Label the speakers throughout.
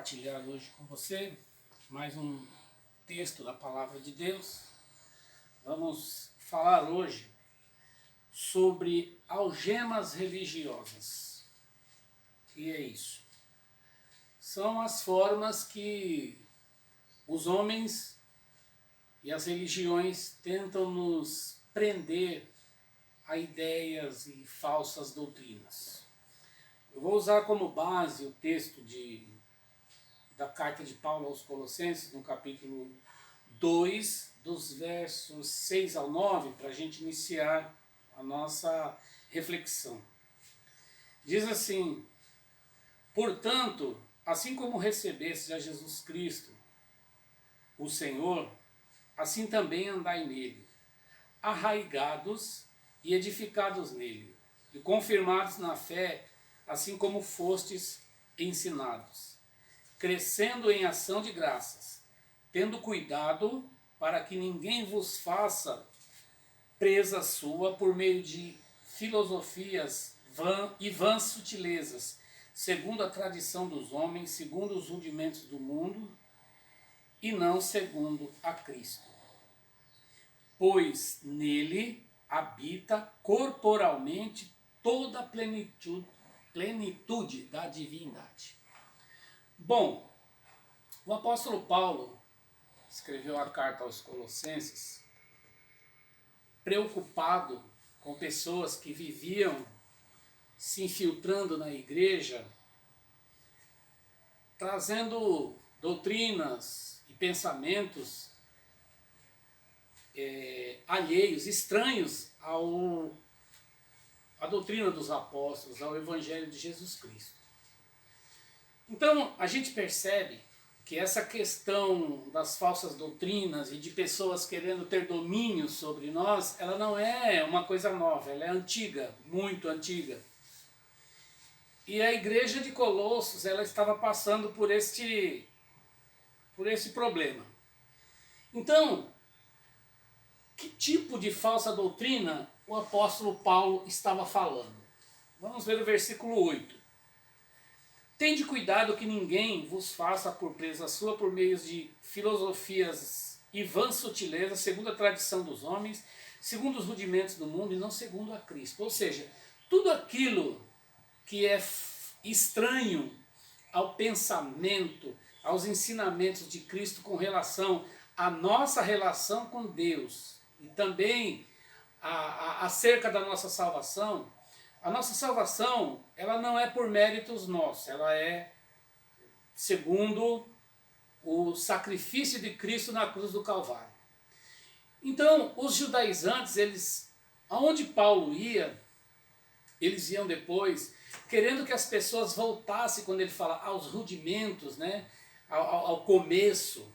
Speaker 1: compartilhar hoje com você mais um texto da Palavra de Deus. Vamos falar hoje sobre algemas religiosas. O que é isso? São as formas que os homens e as religiões tentam nos prender a ideias e falsas doutrinas. Eu vou usar como base o texto da carta de Paulo aos Colossenses, no capítulo 2, dos versos 6 ao 9, para a gente iniciar a nossa reflexão. Diz assim: portanto, assim como recebestes a Jesus Cristo, o Senhor, assim também andai nele, arraigados e edificados nele, e confirmados na fé, assim como fostes ensinados, crescendo em ação de graças, tendo cuidado para que ninguém vos faça presa sua por meio de filosofias vãs sutilezas, segundo a tradição dos homens, segundo os rudimentos do mundo, e não segundo a Cristo. Pois nele habita corporalmente toda a plenitude da divindade. Bom, o apóstolo Paulo escreveu a carta aos Colossenses preocupado com pessoas que viviam se infiltrando na igreja, trazendo doutrinas e pensamentos alheios, estranhos à doutrina dos apóstolos, ao Evangelho de Jesus Cristo. Então, a gente percebe que essa questão das falsas doutrinas e de pessoas querendo ter domínio sobre nós, ela não é uma coisa nova, ela é antiga, muito antiga. E a igreja de Colossos, ela estava passando por esse problema. Então, que tipo de falsa doutrina o apóstolo Paulo estava falando? Vamos ver o versículo 8. Tende cuidado que ninguém vos faça por presa sua por meio de filosofias e vãs sutilezas, segundo a tradição dos homens, segundo os rudimentos do mundo e não segundo a Cristo. Ou seja, tudo aquilo que é estranho ao pensamento, aos ensinamentos de Cristo com relação à nossa relação com Deus e também acerca da nossa salvação. A nossa salvação, ela não é por méritos nossos, ela é segundo o sacrifício de Cristo na cruz do Calvário. Então, os judaizantes, aonde Paulo ia, eles iam depois, querendo que as pessoas voltassem, quando ele fala aos rudimentos, né, ao começo.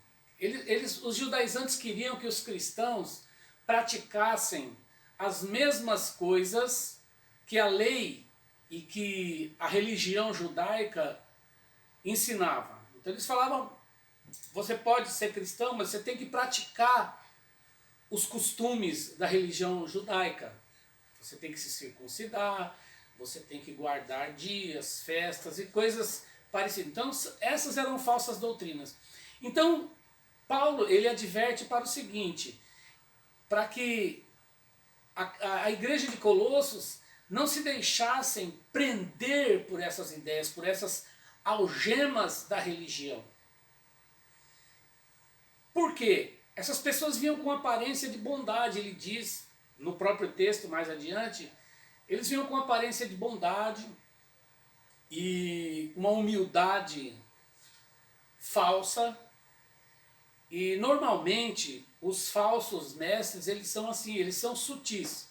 Speaker 1: Os judaizantes queriam que os cristãos praticassem as mesmas coisas que a lei e que a religião judaica ensinava. Então eles falavam, você pode ser cristão, mas você tem que praticar os costumes da religião judaica. Você tem que se circuncidar, você tem que guardar dias, festas e coisas parecidas. Então essas eram falsas doutrinas. Então Paulo, ele adverte para o seguinte, para que a igreja de Colossos não se deixassem prender por essas ideias, por essas algemas da religião. Por quê? Essas pessoas vinham com aparência de bondade, ele diz no próprio texto mais adiante, eles vinham com aparência de bondade e uma humildade falsa. E normalmente os falsos mestres, eles são assim, eles são sutis.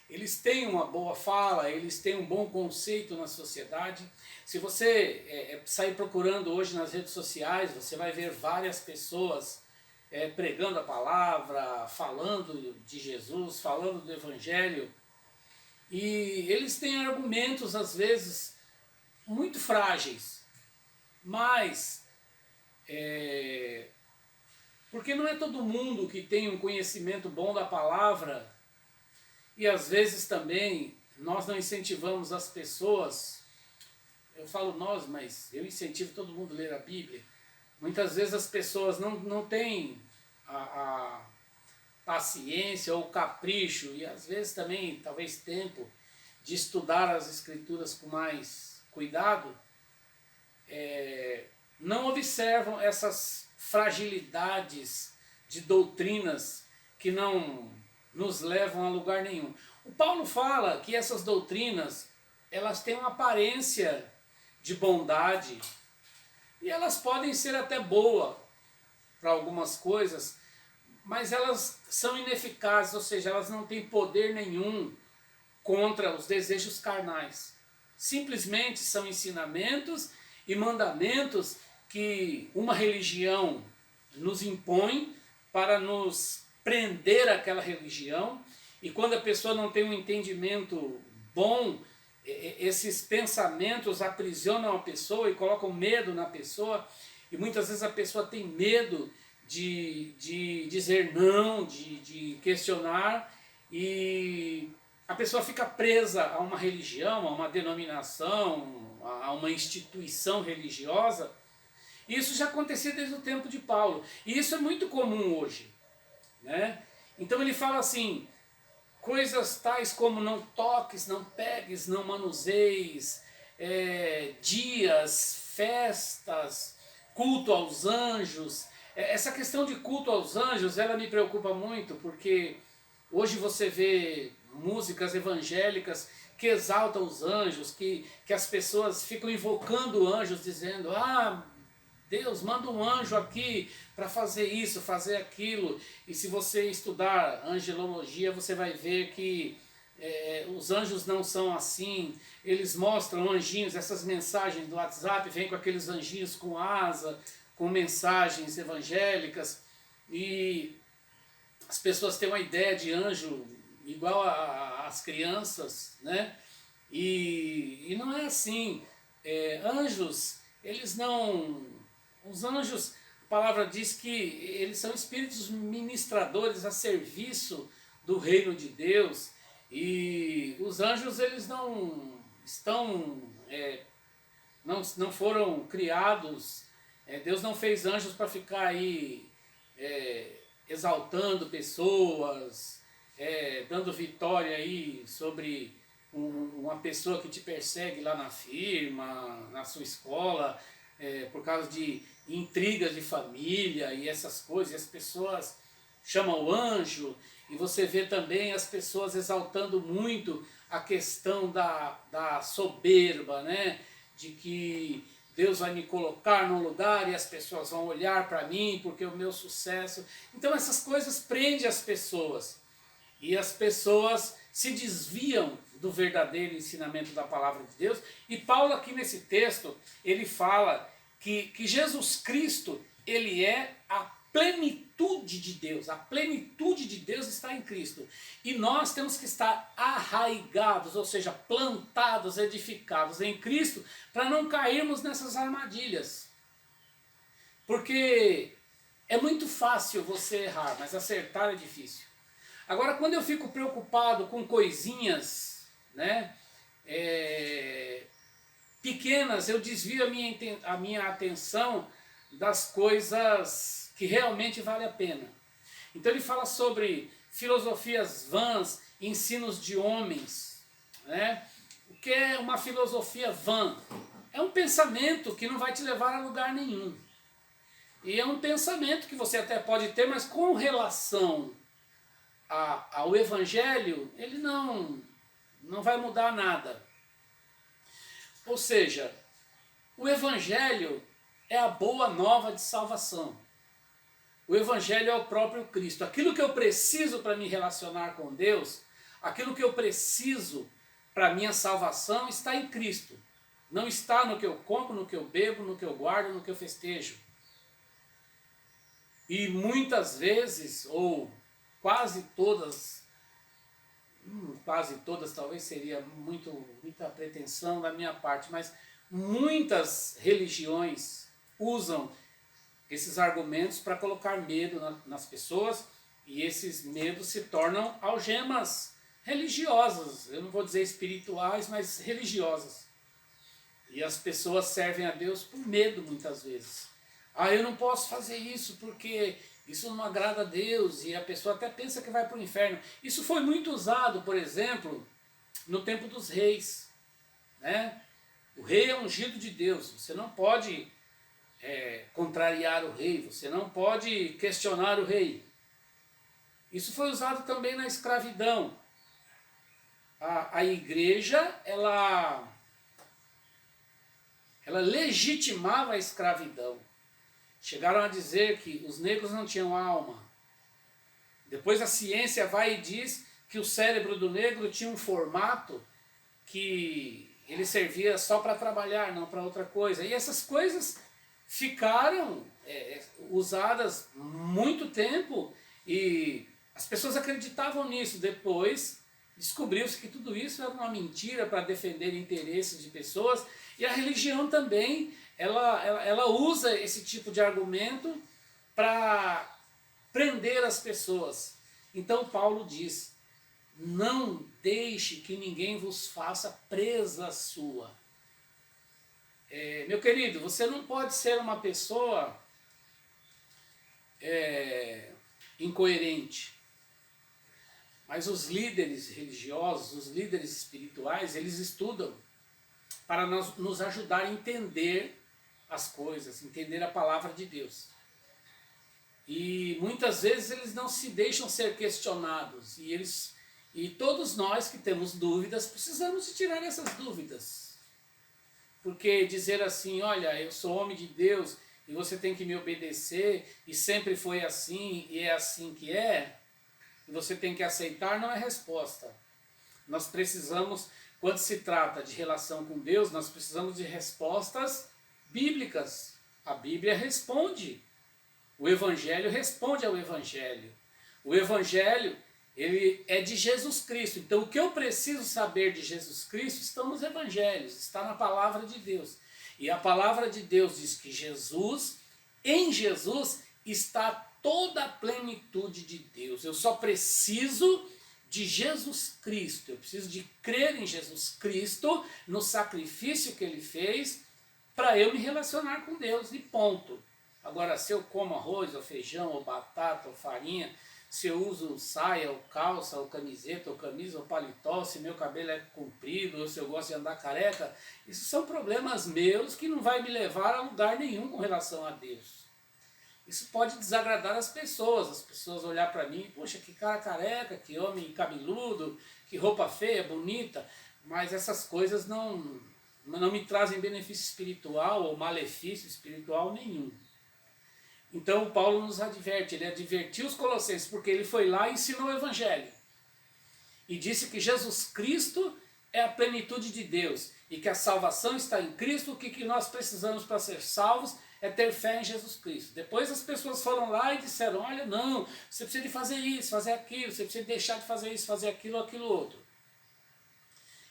Speaker 1: Eles têm uma boa fala, eles têm um bom conceito na sociedade. Se você sair procurando hoje nas redes sociais, você vai ver várias pessoas pregando a palavra, falando de Jesus, falando do Evangelho. E eles têm argumentos, às vezes, muito frágeis. Mas, porque não é todo mundo que tem um conhecimento bom da palavra. E às vezes também nós não incentivamos as pessoas eu falo nós, mas eu incentivo todo mundo a ler a Bíblia. Muitas vezes as pessoas não têm a paciência ou capricho, e às vezes também, talvez tempo, de estudar as Escrituras com mais cuidado, não observam essas fragilidades de doutrinas que não nos levam a lugar nenhum. O Paulo fala que essas doutrinas, elas têm uma aparência de bondade, e elas podem ser até boas para algumas coisas, mas elas são ineficazes, ou seja, elas não têm poder nenhum contra os desejos carnais. Simplesmente são ensinamentos e mandamentos que uma religião nos impõe para nos prender àquela religião, e quando a pessoa não tem um entendimento bom, esses pensamentos aprisionam a pessoa e colocam medo na pessoa, e muitas vezes a pessoa tem medo de dizer não, de questionar, e a pessoa fica presa a uma religião, a uma denominação, a uma instituição religiosa. Isso já acontecia desde o tempo de Paulo, e isso é muito comum hoje, né? Então ele fala assim, coisas tais como não toques, não pegues, não manuseis, dias, festas, culto aos anjos. Essa questão de culto aos anjos, ela me preocupa muito, porque hoje você vê músicas evangélicas que exaltam os anjos, que as pessoas ficam invocando anjos, dizendo, Deus, manda um anjo aqui para fazer isso, fazer aquilo. E se você estudar angelologia, você vai ver que os anjos não são assim. Eles mostram anjinhos, essas mensagens do WhatsApp, vem com aqueles anjinhos com asa, com mensagens evangélicas. E as pessoas têm uma ideia de anjo igual às crianças, né? E não é assim. Anjos, eles não... Os anjos, a palavra diz que eles são espíritos ministradores a serviço do reino de Deus, e os anjos, eles não estão, não foram criados, Deus não fez anjos para ficar aí exaltando pessoas, dando vitória aí sobre uma pessoa que te persegue lá na firma, na sua escola, por causa de intrigas de família e essas coisas, e as pessoas chamam o anjo, e você vê também as pessoas exaltando muito a questão da soberba, né? De que Deus vai me colocar num lugar e as pessoas vão olhar para mim porque o meu sucesso... Então essas coisas prendem as pessoas, e as pessoas se desviam do verdadeiro ensinamento da palavra de Deus. E Paulo aqui nesse texto, ele fala que Jesus Cristo, ele é a plenitude de Deus. A plenitude de Deus está em Cristo. E nós temos que estar arraigados, ou seja, plantados, edificados em Cristo, para não cairmos nessas armadilhas. Porque é muito fácil você errar, mas acertar é difícil. Agora, quando eu fico preocupado com coisinhas, né, pequenas, eu desvio a minha atenção das coisas que realmente valem a pena. Então ele fala sobre filosofias vãs, ensinos de homens, né? O que é uma filosofia vã? É um pensamento que não vai te levar a lugar nenhum. E é um pensamento que você até pode ter, mas com relação ao Evangelho, ele não vai mudar nada. Ou seja, o Evangelho é a boa nova de salvação. O Evangelho é o próprio Cristo. Aquilo que eu preciso para me relacionar com Deus, aquilo que eu preciso para a minha salvação está em Cristo. Não está no que eu compro, no que eu bebo, no que eu guardo, no que eu festejo. E muitas vezes, ou quase todas talvez seria muita pretensão da minha parte, mas muitas religiões usam esses argumentos para colocar medo nas pessoas, e esses medos se tornam algemas religiosas, eu não vou dizer espirituais, mas religiosas. E as pessoas servem a Deus por medo muitas vezes. Ah, eu não posso fazer isso porque isso não agrada a Deus, e a pessoa até pensa que vai para o inferno. Isso foi muito usado, por exemplo, no tempo dos reis, né? O rei é ungido de Deus, você não pode contrariar o rei, você não pode questionar o rei. Isso foi usado também na escravidão. A igreja, ela legitimava a escravidão. Chegaram a dizer que os negros não tinham alma. Depois a ciência vai e diz que o cérebro do negro tinha um formato que ele servia só para trabalhar, não para outra coisa. E essas coisas ficaram usadas muito tempo e as pessoas acreditavam nisso. Depois descobriu-se que tudo isso era uma mentira para defender interesses de pessoas, e a religião também ela usa esse tipo de argumento para prender as pessoas. Então Paulo diz: não deixe que ninguém vos faça presa sua. Meu querido, você não pode ser uma pessoa incoerente. Mas os líderes religiosos, os líderes espirituais, eles estudam para nos ajudar a entender as coisas, entender a palavra de Deus. E muitas vezes eles não se deixam ser questionados. E todos nós que temos dúvidas, precisamos de tirar essas dúvidas. Porque dizer assim, olha, eu sou homem de Deus e você tem que me obedecer, e sempre foi assim, e é assim que é, e você tem que aceitar, não é resposta. Nós precisamos, quando se trata de relação com Deus, nós precisamos de respostas bíblicas. A Bíblia responde. O Evangelho responde ao Evangelho. O Evangelho, ele é de Jesus Cristo. Então o que eu preciso saber de Jesus Cristo está nos Evangelhos, está na palavra de Deus. E a palavra de Deus diz que em Jesus está toda a plenitude de Deus. Eu só preciso de Jesus Cristo. Eu preciso de crer em Jesus Cristo, no sacrifício que Ele fez, para eu me relacionar com Deus, e ponto. Agora, se eu como arroz, ou feijão, ou batata, ou farinha, se eu uso saia, ou calça, ou camiseta, ou camisa, ou paletó, se meu cabelo é comprido, ou se eu gosto de andar careca, isso são problemas meus que não vai me levar a lugar nenhum com relação a Deus. Isso pode desagradar as pessoas olhar para mim, poxa, que cara careca, que homem cabeludo, que roupa feia, bonita, mas essas coisas não me trazem benefício espiritual ou malefício espiritual nenhum. Então Paulo nos adverte, ele advertiu os colossenses, porque ele foi lá e ensinou o Evangelho. E disse que Jesus Cristo é a plenitude de Deus, e que a salvação está em Cristo. O que nós precisamos para ser salvos é ter fé em Jesus Cristo. Depois as pessoas foram lá e disseram, olha, não, você precisa de fazer isso, fazer aquilo, você precisa deixar de fazer isso, fazer aquilo, aquilo outro.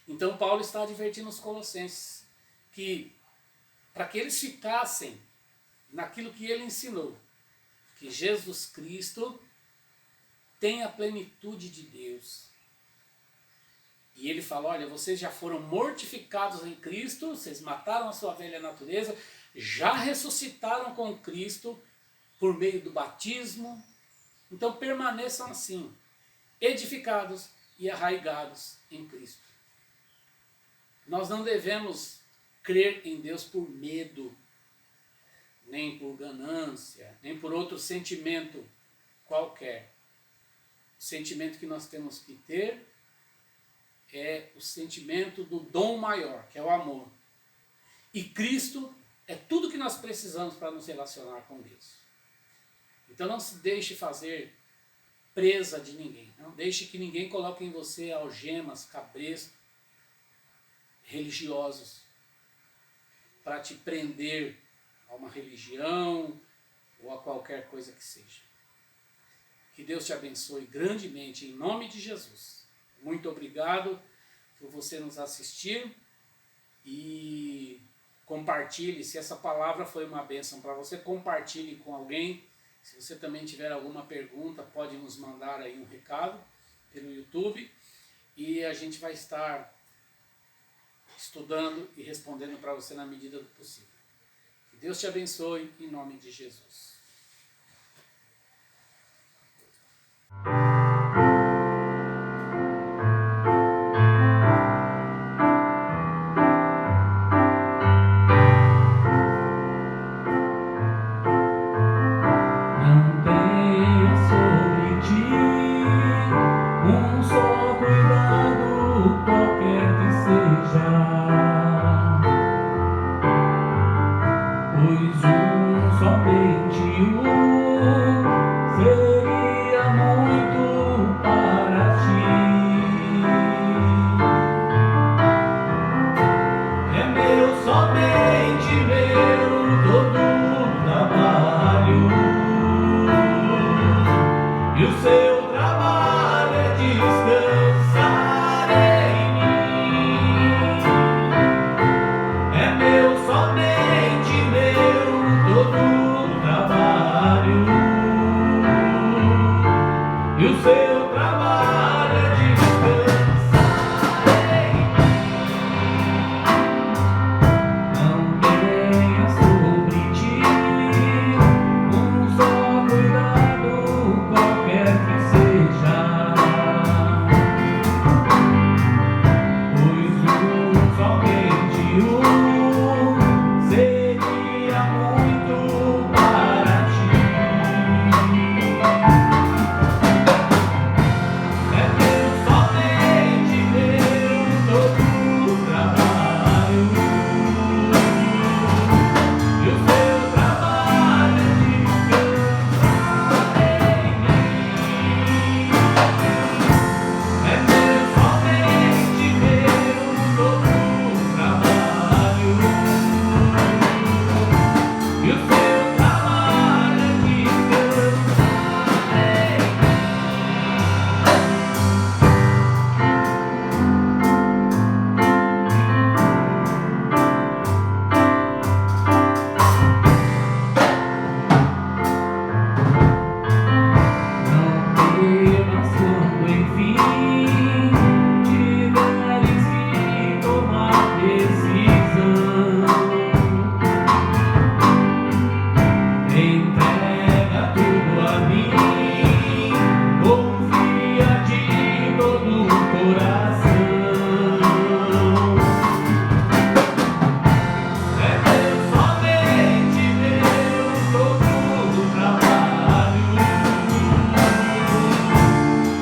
Speaker 1: Então Paulo está advertindo os colossenses que, para que eles ficassem naquilo que ele ensinou, que Jesus Cristo tem a plenitude de Deus. E ele fala, olha, vocês já foram mortificados em Cristo, vocês mataram a sua velha natureza, já ressuscitaram com Cristo por meio do batismo. Então permaneçam assim, edificados e arraigados em Cristo. Nós não devemos crer em Deus por medo, nem por ganância, nem por outro sentimento qualquer. O sentimento que nós temos que ter é o sentimento do dom maior, que é o amor. E Cristo é tudo que nós precisamos para nos relacionar com Deus. Então não se deixe fazer presa de ninguém. Não deixe que ninguém coloque em você algemas, cabrestos religiosos para te prender a uma religião ou a qualquer coisa que seja. Que Deus te abençoe grandemente em nome de Jesus. Muito obrigado por você nos assistir e compartilhe. Se essa palavra foi uma bênção para você, compartilhe com alguém. Se você também tiver alguma pergunta, pode nos mandar aí um recado pelo YouTube e a gente vai estar estudando e respondendo para você na medida do possível. Que Deus te abençoe em nome de Jesus.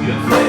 Speaker 2: You